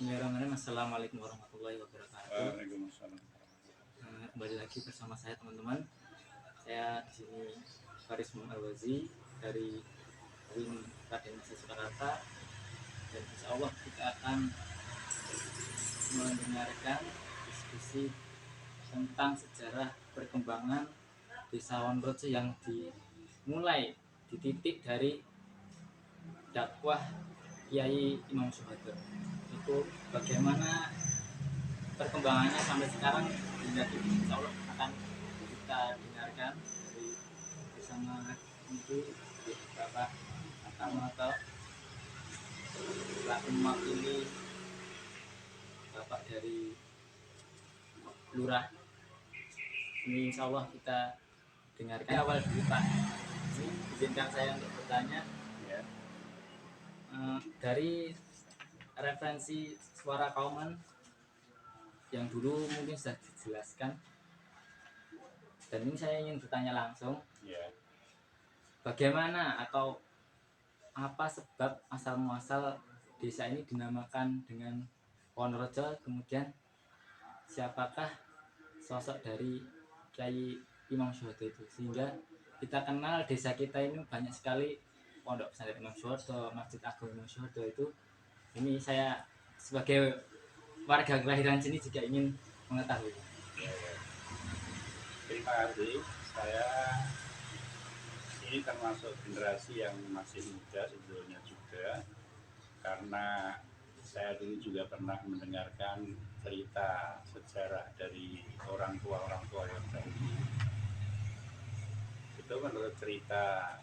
Bismillahirrahmanirrahim. Assalamualaikum warahmatullahi wabarakatuh. Waalaikumsalam. Kembali lagi bersama saya teman-teman. Saya di sini Faris Al-Wazi dari UIN Raden Majid Surakarta, dan insya Allah kita akan mendengarkan diskusi tentang sejarah perkembangan Desa Wonorojo yang dimulai dititik dari dakwah Kiai Imam Soeharto. Itu bagaimana perkembangannya sampai sekarang hingga insya Allah akan kita dengarkan dari bersama itu Bapak Atamoto selaku mewakili Bapak dari Lurah. Ini insya Allah kita dengarkan awal dulu Pak. Izinkan saya untuk bertanya Ya. Dari referensi Suara Kauman yang dulu mungkin sudah dijelaskan, dan ini saya ingin bertanya langsung, Ya. bagaimana atau apa sebab asal muasal desa ini dinamakan dengan Wonorojo, kemudian siapakah sosok dari Kiai Imam Soeharto itu, sehingga kita kenal desa kita ini banyak sekali pondok pesantren Imam Soeharto, Masjid Agung Imam Soeharto. Itu ini saya sebagai warga kelahiran sini juga ingin mengetahui. Ya. Terima kasih. Saya ini termasuk generasi yang masih muda sebetulnya juga, karena saya dulu juga pernah mendengarkan cerita sejarah dari orang tua yang dahulu. Itu menurut cerita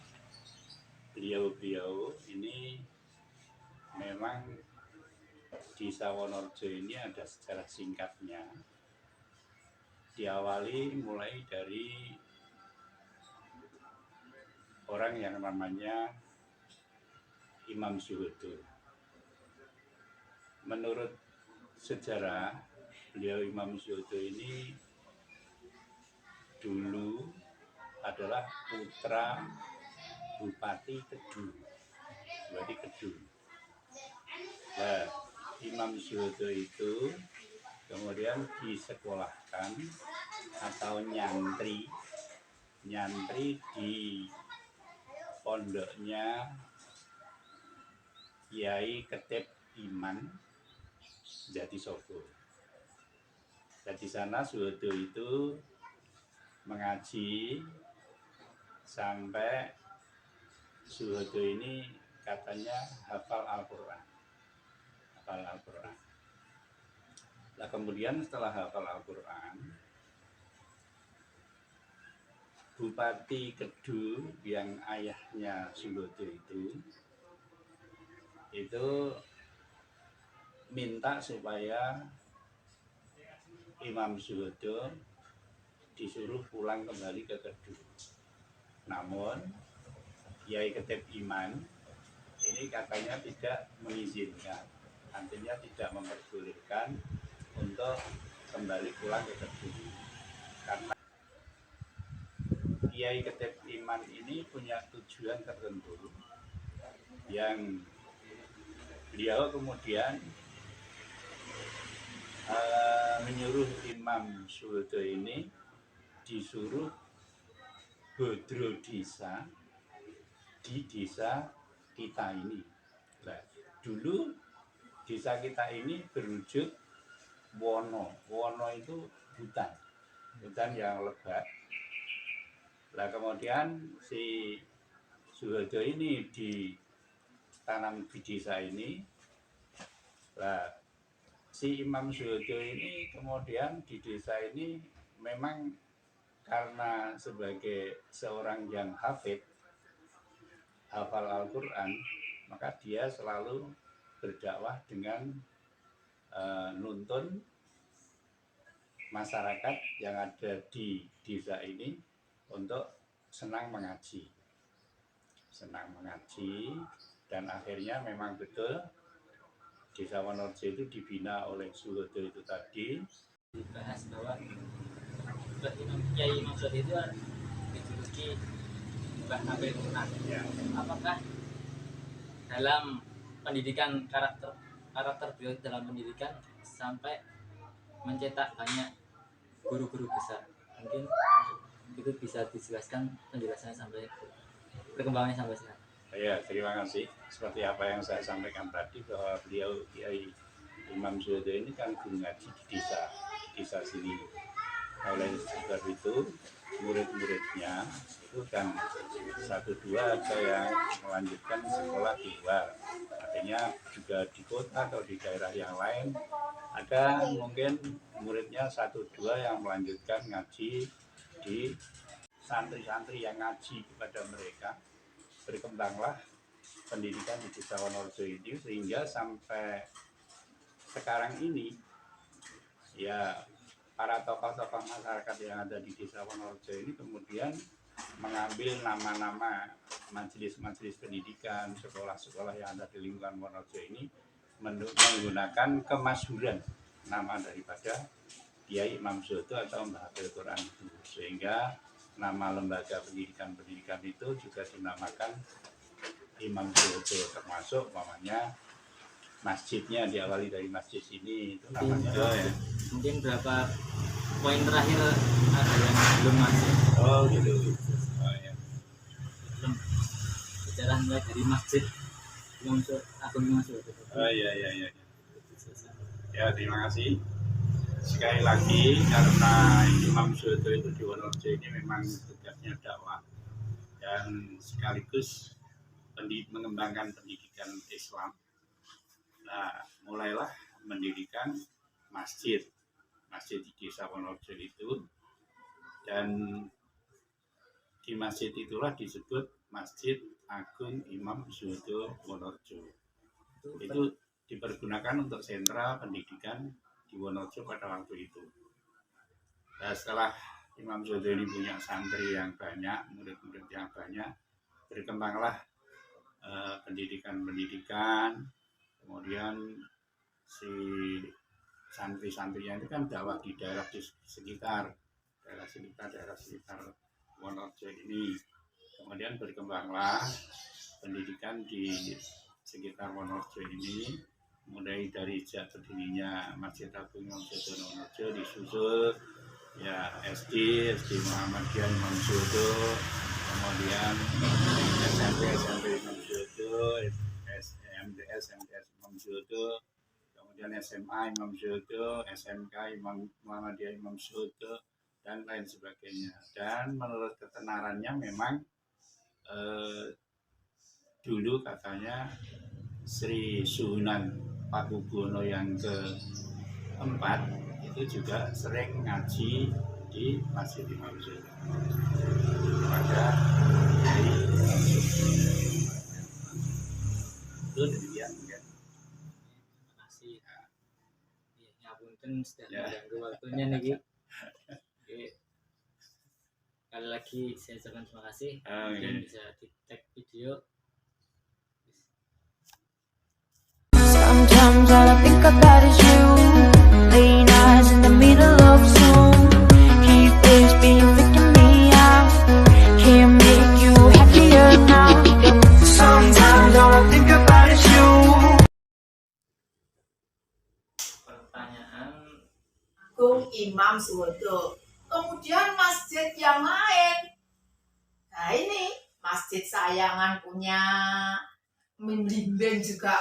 beliau ini memang Desa Wonorojo ini ada sejarah singkatnya. Diawali mulai dari orang yang namanya Imam Soeharto. Menurut sejarah, beliau Imam Soeharto ini dulu adalah putra Bupati Kedung. Berarti Kedung. Nah, Imam Soeharto itu kemudian disekolahkan atau nyantri di pondoknya Kiai Ketep Iman Jatisoko. Dan di sana Soeharto itu mengaji sampai Soeharto ini katanya hafal Al-Quran. Nah, kemudian setelah hafal Al-Quran, Bupati Kedung yang ayahnya Soeharto itu minta supaya Imam Soeharto disuruh pulang kembali ke Kedung. Namun Kiai Ketep Iman ini katanya tidak mengizinkan, artinya tidak memperbolehkan untuk kembali pulang ke Kedung, karena Kiai Ketep Iman ini punya tujuan tertentu yang beliau kemudian menyuruh Imam Soeharto ini disuruh bodro desa di desa kita ini. Nah, dulu desa kita ini berwujud wono. Wono itu hutan yang lebat. Nah, kemudian si Soeharto ini ditanam di desa ini. Nah, si Imam Soeharto ini kemudian di desa ini memang karena sebagai seorang yang hafal Al-Quran, maka dia selalu berdakwah dengan nuntun masyarakat yang ada di desa ini untuk senang mengaji, dan akhirnya memang betul Desa Wonorojo itu dibina oleh Soeharto itu tadi. Dibahas bahwa Kiai Imam Soeharto itu dijuluki Mbah Hafil Quran. Ya. Apakah dalam pendidikan karakter karakter beliau dalam pendidikan sampai mencetak banyak guru-guru besar. Mungkin itu bisa dijelaskan penjelasannya sampai perkembangannya sampai sekarang. Ya, terima kasih. Seperti apa yang saya sampaikan tadi bahwa beliau Kiai Imam Suwodo ini kan guru ngaji di desa sini. Oleh sebab itu murid-muridnya itu kan 1-2 ada yang melanjutkan sekolah di luar, artinya juga di kota atau di daerah yang lain ada mungkin muridnya 1-2 yang melanjutkan ngaji di santri-santri yang ngaji kepada mereka. Berkembanglah pendidikan di Desa Wonorejo ini sehingga sampai sekarang ini ya para tokoh-tokoh masyarakat yang ada di Desa Wonorejo ini kemudian mengambil nama-nama majelis-majelis pendidikan, sekolah-sekolah yang ada di lingkungan Wonorejo ini menggunakan kemasyhuran nama daripada Kiai Imam Suwodo atau Mbah Hafil Quran itu, sehingga nama lembaga pendidikan itu juga dinamakan Imam Suwodo, termasuk namanya masjidnya diawali dari masjid ini itu namanya ya. Mungkin berapa poin terakhir ada yang belum masuk. Oh gitu. Oh ya. Sejarah mulai dari masjid Imam Suwodo. Oh iya. Ya terima kasih. Sekali lagi karena Imam Suwodo itu di Wonorejo ini memang tugasnya dakwah dan sekaligus mengembangkan pendidikan Islam. Nah, mulailah mendirikan masjid di Desa Wonorejo itu, dan di masjid itulah disebut Masjid Agung Imam Suwodo Wonorejo. Itu dipergunakan untuk sentra pendidikan di Wonorejo pada waktu itu. Nah, setelah Imam Suwodo ini punya santri yang banyak, murid-murid yang banyak, berkembanglah pendidikan, kemudian si santri-santrinya itu kan dakwah di daerah di sekitar Wonorejo ini. Kemudian berkembanglah pendidikan di sekitar Wonorejo ini, mulai dari sejak berdirinya Masjid Agung Imam Suwodo Wonorejo, disusul ya SD Muhammadiyah Imam Suwodo, kemudian SMP Imam Suwodo, SMTS Imam Suwodo, kemudian SMA Imam Suwodo, SMK Muhammadiyah Imam Suwodo, dan lain sebagainya. Dan menurut ketenarannya memang dulu katanya Sri Sunan Pakubuwono yang keempat itu juga sering ngaji di Masjid Imam Suwodo pada Kiai Imam Suwodo. Itu demikian ya. Terima kasih. Ngapunten sudah mengganggu waktunya nih. Sekali lagi saya ucapkan terima kasih. Mungkin bisa di tag video. Sometimes all I think about is you. Late nights in the middle of Zoom. Keep this being freaking me out. Can't make you happier now. Sometimes all I think about is you. Pertanyaan Agung Imam Suwodo. Kemudian masjid yang lain. Nah ini masjid sayangan punya membimbing juga